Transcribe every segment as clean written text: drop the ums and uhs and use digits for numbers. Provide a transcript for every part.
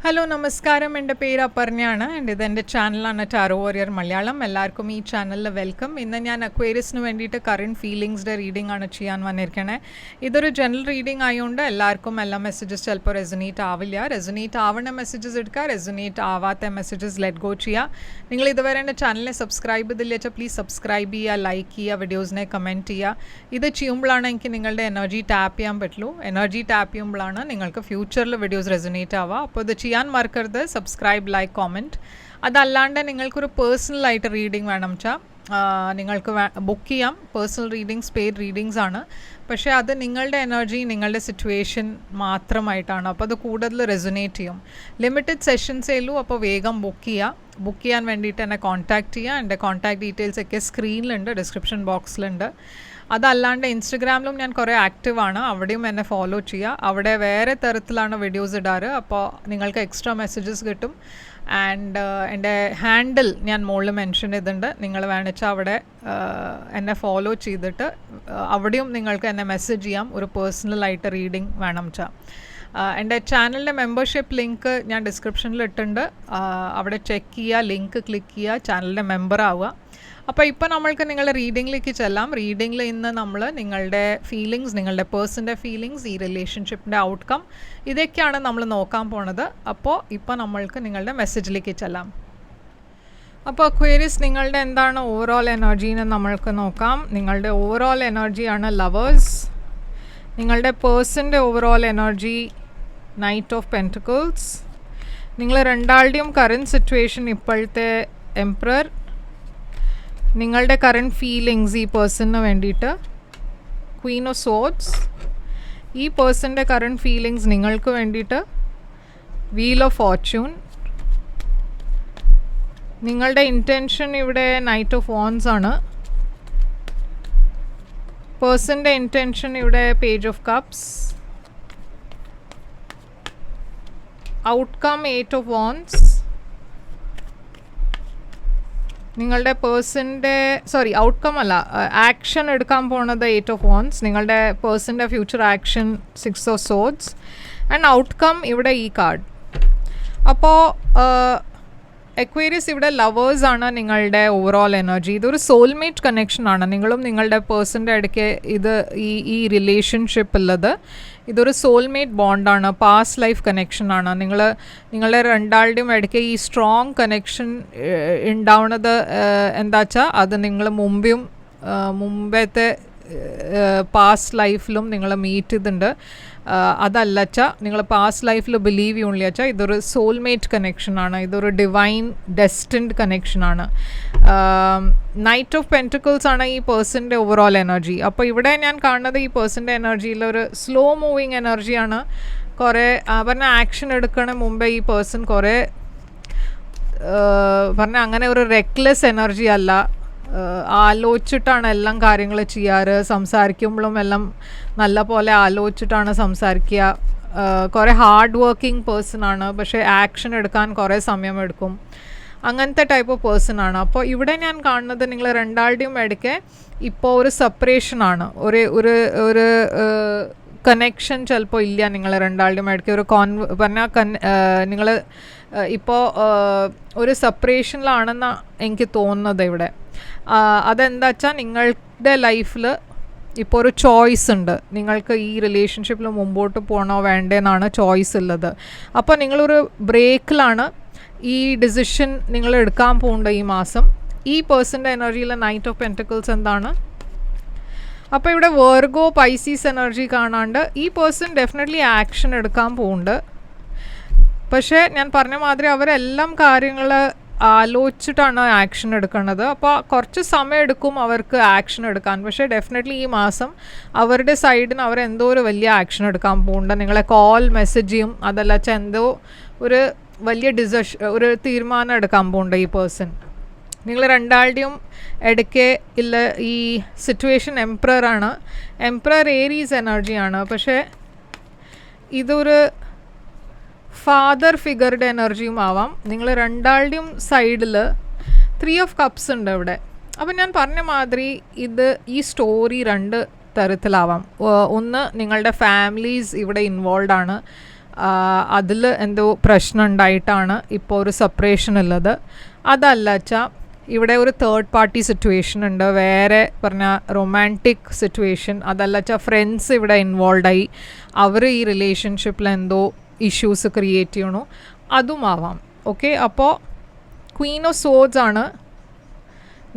Hello നമസ്കാരം, എൻ്റെ പേര് അപർണയാണ്. ഇതെൻ്റെ ചാനലാണ് ടാരോ വാരിയർ മലയാളം. എല്ലാവർക്കും ഈ ചാനലിൽ വെൽക്കം. ഇന്ന് ഞാൻ അക്വേറിയസിന് വേണ്ടിയിട്ട് കറണ്ട് ഫീലിങ്സിൻ്റെ റീഡിംഗ് ആണ് ചെയ്യാൻ വന്നിരിക്കണേ. ഇതൊരു ജനറൽ റീഡിംഗ് ആയതുകൊണ്ട് എല്ലാവർക്കും എല്ലാ മെസ്സേജസ് ചിലപ്പോൾ റെസൊനേറ്റ് ആവില്ല. റെസൊനേറ്റ് ആവുന്ന മെസ്സേജസ് എടുക്കുക, റെസൊനേറ്റ് ആവാത്ത മെസ്സേജസ് ലെറ്റ് ഗോ ചെയ്യുക. നിങ്ങൾ ഇതുവരെ എൻ്റെ ചാനലിനെ സബ്സ്ക്രൈബ് ചെയ്തില്ല വെച്ചാൽ പ്ലീസ് സബ്സ്ക്രൈബ് ചെയ്യുക, ലൈക്ക് ചെയ്യുക, വീഡിയോസിനെ കമൻറ്റ് ചെയ്യുക. ഇത് ചെയ്യുമ്പോഴാണ് എനിക്ക് നിങ്ങളുടെ എനർജി ടാപ്പ് ചെയ്യാൻ പറ്റുള്ളൂ. എനർജി ടാപ്പ് ചെയ്യുമ്പോഴാണ് നിങ്ങൾക്ക് ഫ്യൂച്ചറിൽ വീഡിയോസ് റെസൊനേറ്റ് ആവുക. അപ്പോൾ ഇത് ചെയ്യാൻ മറക്കരുത്. Subscribe, like, comment. അതല്ലാണ്ട് നിങ്ങൾക്കൊരു പേഴ്സണലായിട്ട് റീഡിംഗ് വേണം വെച്ചാൽ നിങ്ങൾക്ക് ബുക്ക് ചെയ്യാം. പേഴ്സണൽ റീഡിങ്സ് പെയ്ഡ് റീഡിങ്സ് ആണ്. പക്ഷേ അത് നിങ്ങളുടെ എനർജി, നിങ്ങളുടെ സിറ്റുവേഷൻ മാത്രമായിട്ടാണ്. അപ്പോൾ അത് കൂടുതൽ റെസൊനേറ്റ് ചെയ്യും. ലിമിറ്റഡ് സെഷൻസേ ഉള്ളൂ. അപ്പോൾ വേഗം ബുക്ക് ചെയ്യുക. ബുക്ക് ചെയ്യാൻ വേണ്ടിയിട്ട് എന്നെ കോൺടാക്റ്റ് ചെയ്യുക. എൻ്റെ കോൺടാക്ട് ഡീറ്റെയിൽസ് ഒക്കെ സ്ക്രീനിലുണ്ട്, ഡിസ്ക്രിപ്ഷൻ ബോക്സിലുണ്ട്. അതല്ലാണ്ട് ഇൻസ്റ്റഗ്രാമിലും ഞാൻ കുറേ ആക്റ്റീവാണ്, അവിടെയും എന്നെ ഫോളോ ചെയ്യുക. അവിടെ വേറെ തരത്തിലാണ് വീഡിയോസ് ഇടാറ്. അപ്പോൾ നിങ്ങൾക്ക് എക്സ്ട്രാ മെസ്സേജസ് കിട്ടും. ആൻഡ് എൻ്റെ ഹാൻഡിൽ ഞാൻ മുകളിൽ മെൻഷൻ ചെയ്തിട്ടുണ്ട്. നിങ്ങൾ വേണിച്ചാൽ അവിടെ എന്നെ ഫോളോ ചെയ്തിട്ട് അവിടെയും നിങ്ങൾക്ക് എന്നെ മെസ്സേജ് ചെയ്യാം. ഒരു പേഴ്സണലായിട്ട് റീഡിംഗ് വേണം വെച്ചാൽ. എൻ്റെ ചാനലിൻ്റെ മെമ്പർഷിപ്പ് ലിങ്ക് ഞാൻ ഡിസ്ക്രിപ്ഷനിൽ ഇട്ടിട്ടുണ്ട്. അവിടെ ചെക്ക് ചെയ്യുക, ലിങ്ക് ക്ലിക്ക് ചെയ്യുക, ചാനലിൻ്റെ മെമ്പർ ആവുക. അപ്പോൾ ഇപ്പോൾ നമ്മൾക്ക് നിങ്ങളുടെ റീഡിങ്ങിലേക്ക് ചെല്ലാം. റീഡിങ്ങിൽ ഇന്ന് നമ്മൾ നിങ്ങളുടെ ഫീലിങ്സ്, നിങ്ങളുടെ പേഴ്സൻ്റെ ഫീലിങ്സ്, ഈ റിലേഷൻഷിപ്പിൻ്റെ ഔട്ട്കം, ഇതൊക്കെയാണ് നമ്മൾ നോക്കാൻ പോണത്. അപ്പോൾ ഇപ്പോൾ നമ്മൾക്ക് നിങ്ങളുടെ മെസ്സേജിലേക്ക് ചെല്ലാം. അപ്പോൾ അക്വേറിയസ്, നിങ്ങളുടെ എന്താണ് ഓവറോൾ എനർജീന്ന് നമ്മൾക്ക് നോക്കാം. നിങ്ങളുടെ ഓവറോൾ എനർജിയാണ് ലവേഴ്സ്. നിങ്ങളുടെ പേഴ്സൻ്റെ overall energy knight of pentacles. നിങ്ങൾ രണ്ടാളുടെയും കറൻറ്റ് സിറ്റുവേഷൻ ഇപ്പോഴത്തെ എംപറർ. നിങ്ങളുടെ കറണ്ട് ഫീലിങ്സ് ഈ പേഴ്സണിന് വേണ്ടിയിട്ട് ക്വീൻ ഓഫ് സോഡ്സ്. ഈ പേഴ്സൻ്റെ കറണ്ട് ഫീലിങ്സ് നിങ്ങൾക്ക് വേണ്ടിയിട്ട് വീൽ ഓഫ് ഫോർച്യൂൺ. നിങ്ങളുടെ ഇൻറ്റൻഷൻ ഇവിടെ നൈറ്റ് ഓഫ് വാൻസ് ആണ്. പേഴ്സൻ്റെ ഇൻറ്റൻഷൻ ഇവിടെ page of cups. Outcome 8 of wands. നിങ്ങളുടെ പേഴ്സൻ്റെ ഔട്ട്കം അല്ല, ആക്ഷൻ എടുക്കാൻ പോണത് 8 ഓഫ് വാൻസ്. നിങ്ങളുടെ പേഴ്സൻ്റെ future action 6 of swords. And outcome ഇവിടെ ഈ കാർഡ്. അപ്പോൾ അക്വേറിയസ്, ഇവിടെ ലവേഴ്സാണ് നിങ്ങളുടെ ഓവറോൾ എനർജി. ഇതൊരു സോൾമേറ്റ് കണക്ഷനാണ്. നിങ്ങളും നിങ്ങളുടെ പേഴ്സൻ്റെ ഇടയ്ക്ക് ഈ റിലേഷൻഷിപ്പ് ഉള്ളത് ഇതൊരു സോൾമേറ്റ് ബോണ്ടാണ്, പാസ്റ്റ് ലൈഫ് കണക്ഷനാണ്. നിങ്ങളെ രണ്ടാളുടെയും ഇടയ്ക്ക് ഈ സ്ട്രോങ് കണക്ഷൻ ഉണ്ടാവുന്നത് എന്താ വെച്ചാൽ അത് നിങ്ങൾ മുമ്പത്തെ പാസ്റ്റ് ലൈഫിലും നിങ്ങൾ മീറ്റ് ചെയ്തിട്ടുണ്ട്. അതല്ല വെച്ചാൽ നിങ്ങൾ പാസ്റ്റ് ലൈഫിൽ ബിലീവ് ചെയ്യുന്നില്ല വെച്ചാൽ ഇതൊരു സോൾമേറ്റ് കണക്ഷനാണ്. ഇതൊരു ഡിവൈൻ ഡെസ്റ്റിൻഡ് കണക്ഷനാണ്. നൈറ്റ് ഓഫ് പെൻറ്റിക്കിൾസ് ആണ് ഈ പേഴ്സൻ്റെ ഓവറോൾ എനർജി. അപ്പോൾ ഇവിടെ ഞാൻ കാണുന്നത് ഈ പേഴ്സൻ്റെ എനർജിയിലൊരു സ്ലോ മൂവിങ് എനർജിയാണ്. കുറേ പറഞ്ഞാൽ ആക്ഷൻ എടുക്കണ മുമ്പേ ഈ പേഴ്സൺ കുറേ പറഞ്ഞാൽ അങ്ങനെ ഒരു റെക്ലെസ് എനർജി അല്ല. ആലോചിച്ചിട്ടാണ് എല്ലാം കാര്യങ്ങൾ ചെയ്യാറ്. സംസാരിക്കുമ്പോഴും എല്ലാം നല്ല പോലെ ആലോചിച്ചിട്ടാണ് സംസാരിക്കുക. കുറേ ഹാർഡ് വർക്കിംഗ് പേഴ്സണാണ്. പക്ഷേ ആക്ഷൻ എടുക്കാൻ കുറേ സമയമെടുക്കും. അങ്ങനത്തെ ടൈപ്പ് ഓഫ് പേഴ്സണാണ്. അപ്പോൾ ഇവിടെ ഞാൻ കാണുന്നത് നിങ്ങൾ രണ്ടാളുടെയും ഇടയ്ക്ക് ഇപ്പോൾ ഒരു സെപ്പറേഷനാണ്. ഒരു കണക്ഷൻ ചിലപ്പോൾ ഇല്ല. നിങ്ങൾ രണ്ടാളുടെയും ഇടയ്ക്ക് ഒരു നിങ്ങൾ ഇപ്പോൾ ഒരു സെപ്പറേഷനിലാണെന്ന് എനിക്ക് തോന്നുന്നത് ഇവിടെ. അതെന്താ വെച്ചാൽ നിങ്ങളുടെ ലൈഫിൽ ഇപ്പോൾ ഒരു ചോയ്സ് ഉണ്ട്. നിങ്ങൾക്ക് ഈ റിലേഷൻഷിപ്പിൽ മുമ്പോട്ട് പോകണോ വേണ്ടേന്നാണ് ചോയ്സ് ഉള്ളത്. അപ്പോൾ നിങ്ങളൊരു ബ്രേക്കിലാണ്. ഈ ഡിസിഷൻ നിങ്ങൾ എടുക്കാൻ പോകുന്നുണ്ട് ഈ മാസം. ഈ പേഴ്സൻ്റെ എനർജിയിലെ നൈറ്റ് ഓഫ് പെൻറ്റിക്കിൾസ് എന്താണ്? അപ്പോൾ ഇവിടെ വെർഗോ പൈസീസ് എനർജി കാണാണ്ട് ഈ പേഴ്സൺ ഡെഫിനറ്റ്ലി ആക്ഷൻ എടുക്കാൻ പോകുന്നുണ്ട്. പക്ഷേ ഞാൻ പറഞ്ഞ മാതിരി അവരെല്ലാം കാര്യങ്ങൾ ആലോചിച്ചിട്ടാണ് ആക്ഷൻ എടുക്കുന്നത്. അപ്പോൾ കുറച്ച് സമയം എടുക്കും അവർക്ക് ആക്ഷൻ എടുക്കാൻ. പക്ഷേ ഡെഫിനറ്റ്ലി ഈ മാസം അവരുടെ സൈഡിൽ നിന്ന് അവരെന്തോ ഒരു വലിയ ആക്ഷൻ എടുക്കാൻ പോകുന്നുണ്ട്. നിങ്ങളെ കോൾ മെസ്സേജ് ചെയ്യും. അതല്ല വെച്ചാൽ എന്തോ ഒരു വലിയ ഒരു തീരുമാനം എടുക്കാൻ പോകുന്നുണ്ട് ഈ പേഴ്സൺ. നിങ്ങൾ രണ്ടാളുടെയും ഇടയ്ക്ക് ഇല്ല ഈ സിറ്റുവേഷൻ എംപററാണ്. എംപറർ ഏരീസ് എനർജിയാണ്. പക്ഷേ ഇതൊരു ഫാദർ ഫിഗറുടെ എനർജിയും ആവാം. നിങ്ങൾ രണ്ടാളുടെയും സൈഡിൽ 3 ഓഫ് കപ്സ് ഉണ്ട് ഇവിടെ. അപ്പം ഞാൻ പറഞ്ഞ മാതിരി ഈ സ്റ്റോറി 2 തരത്തിലാവാം. ഒന്ന്, നിങ്ങളുടെ ഫാമിലീസ് ഇവിടെ ഇൻവോൾവ് ആണ്. അതിൽ എന്തോ പ്രശ്നം ഉണ്ടായിട്ടാണ് ഇപ്പോൾ ഒരു സെപ്പറേഷൻ ഉള്ളത്. അതല്ല വെച്ചാൽ ഇവിടെ ഒരു തേർഡ് പാർട്ടി സിറ്റുവേഷൻ ഉണ്ട്, വേറെ പറഞ്ഞാൽ റൊമാൻറ്റിക് സിറ്റുവേഷൻ. അതല്ല വെച്ചാൽ ഫ്രണ്ട്സ് ഇവിടെ ഇൻവോൾവായി, അവർ ഈ റിലേഷൻഷിപ്പിൽ എന്തോ ഇഷ്യൂസ് ക്രിയേറ്റ് ചെയ്യണു, അതുമാവാം. ഓക്കെ, അപ്പോൾ ക്വീൻ ഓഫ് സോഡ്സ് ആണ്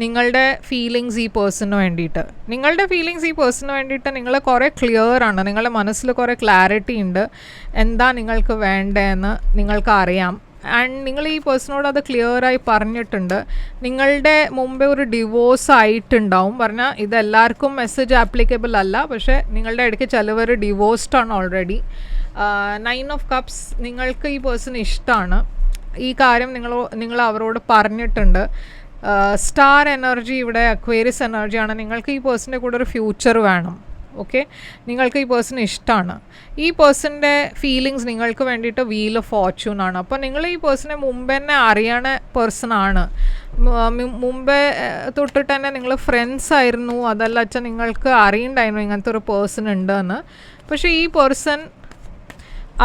നിങ്ങളുടെ ഫീലിങ്സ് ഈ പേഴ്സണിന് വേണ്ടിയിട്ട്. നിങ്ങളുടെ ഫീലിങ്സ് ഈ പേഴ്സണിന് വേണ്ടിയിട്ട് നിങ്ങൾ കുറേ ക്ലിയർ ആണ്, നിങ്ങളുടെ മനസ്സിൽ കുറേ ക്ലാരിറ്റി ഉണ്ട് എന്താ നിങ്ങൾക്ക് വേണ്ടതെന്ന് നിങ്ങൾക്ക് അറിയാം. ആൻഡ് നിങ്ങൾ ഈ പേഴ്സണോട് അത് ക്ലിയറായി പറഞ്ഞിട്ടുണ്ട്. നിങ്ങളുടെ മുമ്പേ ഒരു ഡിവോഴ്സ് ആയിട്ടുണ്ടാവും, പറഞ്ഞാൽ ഇതെല്ലാവർക്കും മെസ്സേജ് ആപ്ലിക്കബിൾ അല്ല, പക്ഷേ നിങ്ങളുടെ ഇടയ്ക്ക് ചിലവർ ഡിവോഴ്സ്ഡ് ആണ് ഓൾറെഡി. 9 ഓഫ് കപ്സ് നിങ്ങൾക്ക് ഈ പേഴ്സൺ ഇഷ്ടമാണ്, ഈ കാര്യം നിങ്ങൾ അവരോട് പറഞ്ഞിട്ടുണ്ട്. സ്റ്റാർ എനർജി ഇവിടെ അക്വേറിയസ് എനർജിയാണ്. നിങ്ങൾക്ക് ഈ പേഴ്സൻ്റെ കൂടെ ഒരു ഫ്യൂച്ചർ വേണം. ഓക്കെ, നിങ്ങൾക്ക് ഈ പേഴ്സൺ ഇഷ്ടമാണ്. ഈ പേഴ്സൻ്റെ ഫീലിങ്സ് നിങ്ങൾക്ക് വേണ്ടിയിട്ട് വീൽ ഓഫ് ഫോർച്യൂൺ ആണ്. അപ്പോൾ നിങ്ങൾ ഈ പേഴ്സണെ മുമ്പ് തന്നെ അറിയണ പേഴ്സണാണ്. മുമ്പേ തൊട്ടിട്ട് തന്നെ നിങ്ങൾ ഫ്രണ്ട്സ് ആയിരുന്നു, അതല്ല വെച്ചാൽ നിങ്ങൾക്ക് അറിയണ്ടായിരുന്നു ഇങ്ങനത്തെ ഒരു പേഴ്സൺ ഉണ്ടെന്ന്. പക്ഷേ ഈ പേഴ്സൺ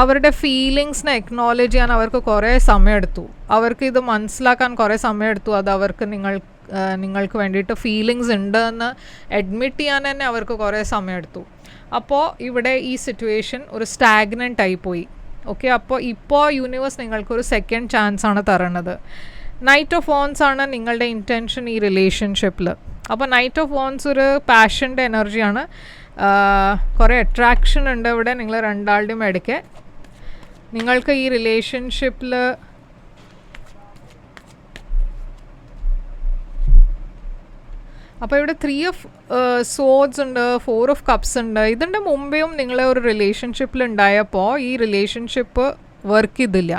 അവരുടെ ഫീലിങ്സിനെ എക്നോളജ് ചെയ്യാൻ അവർക്ക് കുറേ സമയമെടുത്തു, അവർക്ക് ഇത് മനസ്സിലാക്കാൻ കുറേ സമയമെടുത്തു. അത് അവർക്ക് നിങ്ങൾക്ക് വേണ്ടിയിട്ട് ഫീലിങ്സ് ഉണ്ട് എന്ന് അഡ്മിറ്റ് ചെയ്യാൻ തന്നെ അവർക്ക് കുറേ സമയമെടുത്തു. അപ്പോൾ ഇവിടെ ഈ സിറ്റുവേഷൻ ഒരു സ്റ്റാഗ്നൻ്റ് ആയിപ്പോയി. ഓക്കെ, അപ്പോൾ ഇപ്പോൾ യൂണിവേഴ്സ് നിങ്ങൾക്കൊരു സെക്കൻഡ് ചാൻസ് ആണ് തരണത്. നൈറ്റ് ഓഫ് വോൺസ് ആണ് നിങ്ങളുടെ ഇൻറ്റൻഷൻ ഈ റിലേഷൻഷിപ്പിൽ. അപ്പോൾ നൈറ്റ് ഓഫ് വോൺസ് ഒരു പാഷൻ്റെ എനർജിയാണ്. കുറേ അട്രാക്ഷൻ ഉണ്ട് ഇവിടെ നിങ്ങൾ രണ്ടാളുടെയും ഇടയ്ക്ക്. നിങ്ങൾക്ക് ഈ റിലേഷൻഷിപ്പിൽ അപ്പോൾ ഇവിടെ 3 ഓഫ് സോഡ്സ് ഉണ്ട്, 4 ഓഫ് കപ്സ് ഉണ്ട്. ഇതിൻ്റെ മുമ്പേയും നിങ്ങൾ ഒരു റിലേഷൻഷിപ്പിൽ ഉണ്ടായപ്പോൾ ഈ റിലേഷൻഷിപ്പ് വർക്ക് ചെയ്തില്ല.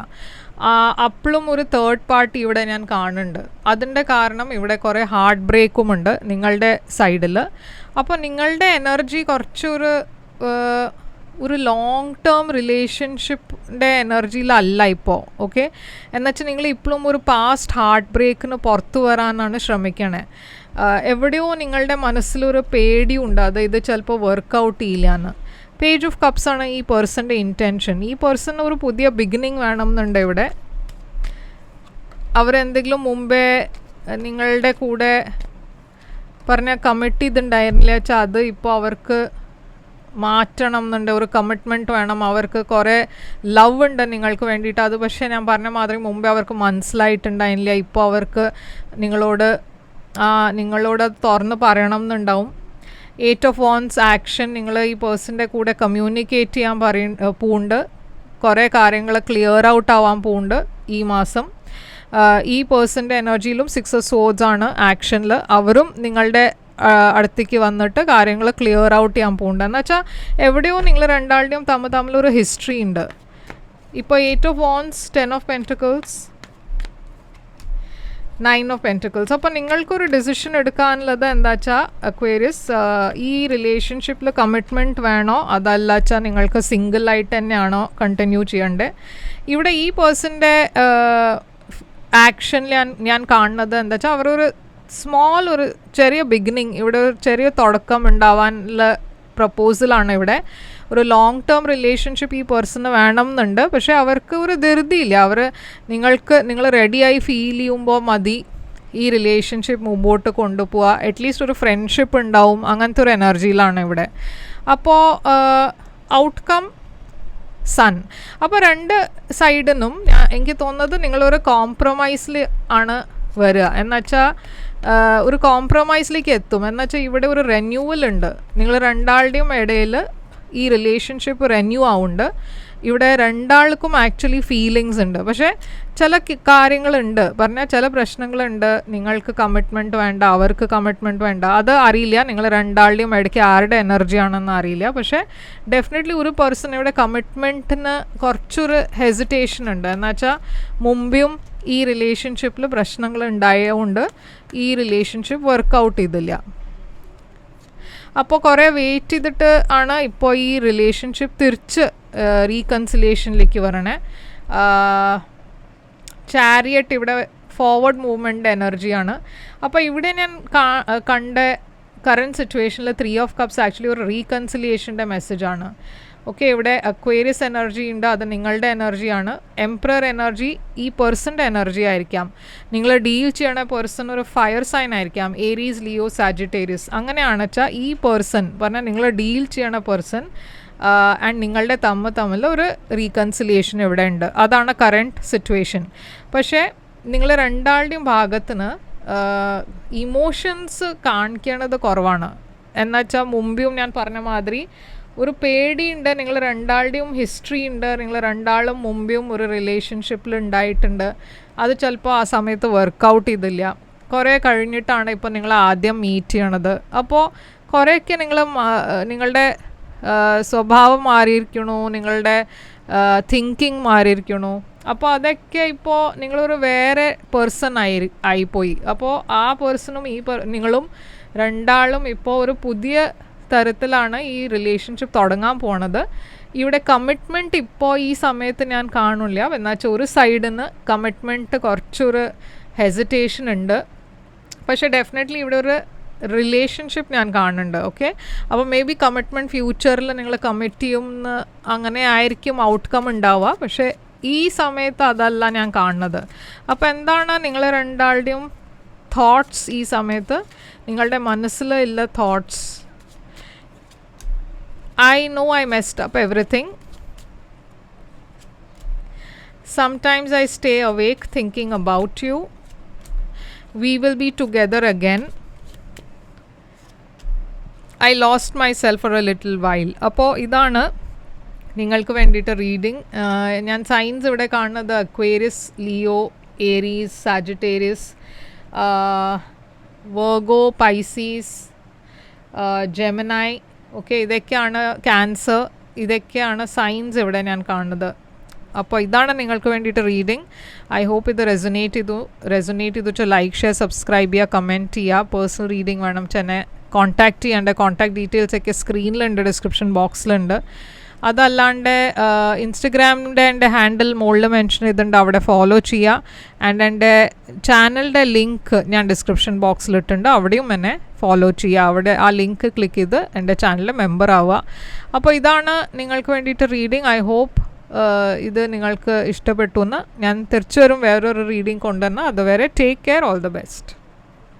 അപ്പോഴും ഒരു തേർഡ് പാർട്ടി ഇവിടെ ഞാൻ കാണുന്നുണ്ട്. അതിൻ്റെ കാരണം ഇവിടെ കുറേ ഹാർട്ട് ബ്രേക്കും ഉണ്ട് നിങ്ങളുടെ സൈഡിൽ. അപ്പോൾ നിങ്ങളുടെ എനർജി ഒരു ലോങ് ടേം റിലേഷൻഷിപ്പിൻ്റെ എനർജിയിലല്ല ഇപ്പോൾ. ഓക്കെ, എന്നുവെച്ചാൽ നിങ്ങൾ ഇപ്പോഴും ഒരു പാസ്റ്റ് ഹാർട്ട് ബ്രേക്കിന് പുറത്തു വരാനാണ് ശ്രമിക്കണേ. എവിടെയോ നിങ്ങളുടെ മനസ്സിലൊരു പേടിയുണ്ട്, അത് ഇത് ചിലപ്പോൾ വർക്കൗട്ട് ചെയ്യില്ലാന്ന്. പേജ് ഓഫ് കപ്സ് ആണ് ഈ പേഴ്സൻ്റെ ഇൻറ്റൻഷൻ. ഈ പേഴ്സൺ ഒരു പുതിയ ബിഗിനിങ് വേണം എന്നുണ്ട് ഇവിടെ. അവരെന്തെങ്കിലും മുമ്പേ നിങ്ങളുടെ കൂടെ കമ്മിറ്റ് ചെയ്തിട്ടുണ്ടായിരുന്നില്ല വെച്ചാൽ അത് ഇപ്പോൾ അവർക്ക് മാറ്റണം എന്നുണ്ട്. ഒരു കമ്മിറ്റ്മെൻറ്റ് വേണം, അവർക്ക് കുറേ ലവ് ഉണ്ട് നിങ്ങൾക്ക് വേണ്ടിയിട്ട്. അത് പക്ഷേ ഞാൻ പറഞ്ഞ മാതിരി മുമ്പേ അവർക്ക് മനസ്സിലായിട്ടുണ്ടായിരുന്നില്ല. ഇപ്പോൾ അവർക്ക് നിങ്ങളോട് തുറന്ന് പറയണം എന്നുണ്ടാവും. 8 ഓഫ് വോൺസ് ആക്ഷൻ, നിങ്ങൾ ഈ പേഴ്സൻ്റെ കൂടെ കമ്മ്യൂണിക്കേറ്റ് ചെയ്യാൻ പോകുന്നുണ്ട്. കുറേ കാര്യങ്ങൾ ക്ലിയർ ഔട്ട് ആവാൻ പോകുന്നുണ്ട് ഈ മാസം. ഈ പേഴ്സൻ്റെ എനർജിയിലും 6 ഓഫ് സോഡ്സ് ആണ് ആക്ഷനിൽ. അവരും നിങ്ങളുടെ അടുത്തേക്ക് വന്നിട്ട് കാര്യങ്ങൾ ക്ലിയർ ഔട്ട് ചെയ്യാൻ പോകുന്നുണ്ട്. എന്ന് വെച്ചാൽ എവിടെയോ നിങ്ങൾ രണ്ടാളുടെയും തമ്മിലൊരു ഹിസ്റ്ററി ഉണ്ട്. ഇപ്പോൾ 8 of wands, 10 of pentacles, 9 of pentacles. അപ്പോൾ നിങ്ങൾക്കൊരു ഡിസിഷൻ എടുക്കാനുള്ളത് എന്താ വെച്ചാൽ അക്വേറിയസ്, ഈ റിലേഷൻഷിപ്പിൽ കമ്മിറ്റ്മെൻറ്റ് വേണോ അതല്ല വെച്ചാൽ നിങ്ങൾക്ക് സിംഗിളായിട്ട് തന്നെയാണോ കണ്ടിന്യൂ ചെയ്യേണ്ടത്. ഇവിടെ ഈ പേഴ്സൻ്റെ ആക്ഷനിൽ ഞാൻ കാണുന്നത് എന്താ വെച്ചാൽ അവരൊരു ഒരു ചെറിയ ബിഗിനിങ്, ഇവിടെ ഒരു ചെറിയ തുടക്കം ഉണ്ടാവാനുള്ള പ്രപ്പോസലാണ് ഇവിടെ. ഒരു ലോങ് ടേം റിലേഷൻഷിപ്പ് ഈ പേഴ്സണ് വേണം എന്നുണ്ട്, പക്ഷേ അവർക്ക് ഒരു ധൃതിയില്ല. നിങ്ങൾ റെഡിയായി ഫീൽ ചെയ്യുമ്പോൾ മതി ഈ റിലേഷൻഷിപ്പ് മുമ്പോട്ട് കൊണ്ടുപോവുക. അറ്റ്ലീസ്റ്റ് ഒരു ഫ്രണ്ട്ഷിപ്പ് ഉണ്ടാവും, അങ്ങനത്തെ ഒരു എനർജിയിലാണ് ഇവിടെ. അപ്പോൾ ഔട്ട്കം സൺ. അപ്പോൾ രണ്ട് സൈഡിനും എനിക്ക് തോന്നുന്നത് നിങ്ങളൊരു കോംപ്രമൈസിൽ ആണ് വരിക. എന്നുവെച്ചാൽ ഒരു കോംപ്രമൈസിലേക്ക് എത്തും. എന്നുവെച്ചാൽ ഇവിടെ ഒരു റെന്യൂവൽ ഉണ്ട്. നിങ്ങൾ രണ്ടാളുടെയും ഇടയിൽ ഈ റിലേഷൻഷിപ്പ് റെന്യൂ ആവുന്നുണ്ട്. ഇവിടെ രണ്ടാൾക്കും ആക്ച്വലി ഫീലിങ്സ് ഉണ്ട്, പക്ഷേ ചില കാര്യങ്ങളുണ്ട്, പറഞ്ഞാൽ ചില പ്രശ്നങ്ങളുണ്ട്. നിങ്ങൾക്ക് കമ്മിറ്റ്മെൻറ്റ് വേണ്ട, അവർക്ക് കമ്മിറ്റ്മെൻറ്റ് വേണ്ട, അത് അറിയില്ല. നിങ്ങൾ രണ്ടാളുടെയും ഇടയ്ക്ക് ആരുടെ എനർജിയാണെന്ന് അറിയില്ല. പക്ഷേ ഡെഫിനറ്റ്ലി ഒരു പേഴ്സൺ ഇവിടെ കമ്മിറ്റ്മെൻറ്റിന് കുറച്ചൊരു ഹെസിറ്റേഷൻ ഉണ്ട്. എന്നുവെച്ചാൽ മുമ്പും ഈ റിലേഷൻഷിപ്പിൽ പ്രശ്നങ്ങൾ ഉണ്ടായതുകൊണ്ട് ഈ റിലേഷൻഷിപ്പ് വർക്കൗട്ട് ചെയ്തില്ല. അപ്പോൾ കുറേ വെയിറ്റ് ചെയ്തിട്ട് ആണ് ഇപ്പോൾ ഈ റിലേഷൻഷിപ്പ് തിരിച്ച് റീകൺസിലേഷനിലേക്ക് വരണേ. ചാരിയറ്റ് ഇവിടെ ഫോർവേഡ് മൂവ്മെൻ്റ് എനർജിയാണ്. അപ്പോൾ ഇവിടെ ഞാൻ കണ്ട കറൻറ്റ് സിറ്റുവേഷനിൽ 3 ഓഫ് കപ്സ് ആക്ച്വലി ഒരു റീകൺസിലിയേഷൻ്റെ മെസ്സേജാണ്. ഓക്കെ, ഇവിടെ അക്വേറിയസ് എനർജി ഉണ്ട്, അത് നിങ്ങളുടെ എനർജിയാണ്. എംപറർ എനർജി ഈ പേഴ്സൻ്റെ എനർജി ആയിരിക്കാം. നിങ്ങൾ ഡീൽ ചെയ്യണ പേഴ്സൺ ഒരു ഫയർ സൈൻ ആയിരിക്കാം, ഏരീസ്, ലിയോ, സാജിറ്റേറിയസ്. അങ്ങനെയാണ് വെച്ചാൽ ഈ പേഴ്സൺ പറഞ്ഞാൽ നിങ്ങൾ ഡീൽ ചെയ്യണ പേഴ്സൺ ആൻഡ് നിങ്ങളുടെ തമ്മിൽ ഒരു റീകൺസിലിയേഷൻ ഇവിടെ ഉണ്ട്. അതാണ് കറണ്ട് സിറ്റുവേഷൻ. പക്ഷേ നിങ്ങൾ രണ്ടാളുടെയും ഭാഗത്തിന് ഇമോഷൻസ് കാണിക്കണത് കുറവാണ്. എന്നുവെച്ചാൽ മുമ്പും ഞാൻ പറഞ്ഞ മാതിരി ഒരു പേടിയുണ്ട്. നിങ്ങൾ രണ്ടാളുടെയും ഹിസ്റ്ററി ഉണ്ട്, നിങ്ങൾ രണ്ടാളും മുമ്പും ഒരു റിലേഷൻഷിപ്പിൽ ഉണ്ടായിട്ടുണ്ട്. അത് ചിലപ്പോൾ ആ സമയത്ത് വർക്കൗട്ട് ചെയ്തില്ല, കുറേ കഴിഞ്ഞിട്ടാണ് ഇപ്പോൾ നിങ്ങൾ ആദ്യം മീറ്റ് ചെയ്യണത്. അപ്പോൾ കുറേയൊക്കെ നിങ്ങളുടെ സ്വഭാവം മാറിയിരിക്കണു, നിങ്ങളുടെ തിങ്കിങ് മാറിയിരിക്കണു. അപ്പോൾ അതൊക്കെ ഇപ്പോൾ നിങ്ങളൊരു വേറെ പേഴ്സൺ ആയിപ്പോയി. അപ്പോൾ ആ പേഴ്സണും നിങ്ങളും രണ്ടാളും ഇപ്പോൾ ഒരു പുതിയ തരത്തിലാണ് ഈ റിലേഷൻഷിപ്പ് തുടങ്ങാൻ പോണത്. ഇവിടെ കമ്മിറ്റ്മെൻറ്റ് ഇപ്പോൾ ഈ സമയത്ത് ഞാൻ കാണില്ല. എന്നുവെച്ചാൽ ഒരു സൈഡിൽ നിന്ന് കമ്മിറ്റ്മെൻറ്റ് കുറച്ചൊരു ഹെസിറ്റേഷൻ ഉണ്ട്. പക്ഷേ ഡെഫിനറ്റ്ലി ഇവിടെ ഒരു റിലേഷൻഷിപ്പ് ഞാൻ കാണുന്നുണ്ട്. ഓക്കെ, അപ്പോൾ മേ ബി കമ്മിറ്റ്മെൻറ്റ് ഫ്യൂച്ചറിൽ നിങ്ങൾ കമ്മിറ്റ് ചെയ്യുമെന്ന് അങ്ങനെ ആയിരിക്കും ഔട്ട്കം ഉണ്ടാവുക. പക്ഷേ ഈ സമയത്ത് അതല്ല ഞാൻ കാണുന്നത്. അപ്പോൾ എന്താണ് നിങ്ങൾ രണ്ടാളുടെയും തോട്ട്സ് ഈ സമയത്ത്? നിങ്ങളുടെ മനസ്സിൽ ഇല്ല thoughts. I know I messed up everything. Sometimes I stay awake thinking about you. We will be together again. I lost myself for a little while. അപ്പോൾ ഇതാണ് നിങ്ങൾക്ക് വേണ്ടിയിട്ട് റീഡിങ്. ഞാൻ സൈൻസ് ഇവിടെ കാണുന്നത് Aquarius, Leo, Aries, Sagittarius, Virgo, Pisces, Gemini. Okay, ഇതൊക്കെയാണ് Cancer, ഇതൊക്കെയാണ് signs ഇവിടെ ഞാൻ കാണുന്നത്. അപ്പോൾ ഇതാണ് നിങ്ങൾക്ക് വേണ്ടിയിട്ട് റീഡിങ്. ഐ ഹോപ്പ് ഇത് റെസൊനേറ്റ് ചെയ്തു ലൈക്ക്, ഷെയർ, സബ്സ്ക്രൈബ് ചെയ്യുക, കമൻറ്റ് ചെയ്യുക. പേഴ്സണൽ റീഡിങ് വേണം ചെന്നെ കോൺടാക്റ്റ് ചെയ്യേണ്ട കോൺടാക്ട് ഡീറ്റെയിൽസൊക്കെ സ്ക്രീനിലുണ്ട്, ഡിസ്ക്രിപ്ഷൻ ബോക്സിലുണ്ട്. അതല്ലാണ്ട് ഇൻസ്റ്റഗ്രാമിൻ്റെ എൻ്റെ ഹാൻഡിൽ മുകളിൽ മെൻഷൻ ചെയ്തിട്ടുണ്ട്, അവിടെ ഫോളോ ചെയ്യുക. ആൻഡ് എൻ്റെ ചാനലിൻ്റെ ലിങ്ക് ഞാൻ ഡിസ്ക്രിപ്ഷൻ ബോക്സിലിട്ടുണ്ട്, അവിടെയും എന്നെ ഫോളോ ചെയ്യുക. അവിടെ ആ ലിങ്ക് ക്ലിക്ക് ചെയ്ത് എൻ്റെ ചാനലിൽ മെമ്പർ ആവുക. അപ്പോൾ ഇതാണ് നിങ്ങൾക്ക് വേണ്ടിയിട്ട് റീഡിങ്. ഐ ഹോപ്പ് ഇത് നിങ്ങൾക്ക് ഇഷ്ടപ്പെട്ടു എന്ന്. ഞാൻ തിരിച്ചു വരും വേറൊരു റീഡിങ് കൊണ്ടുവന്ന്. അതുവരെ take care, all the best.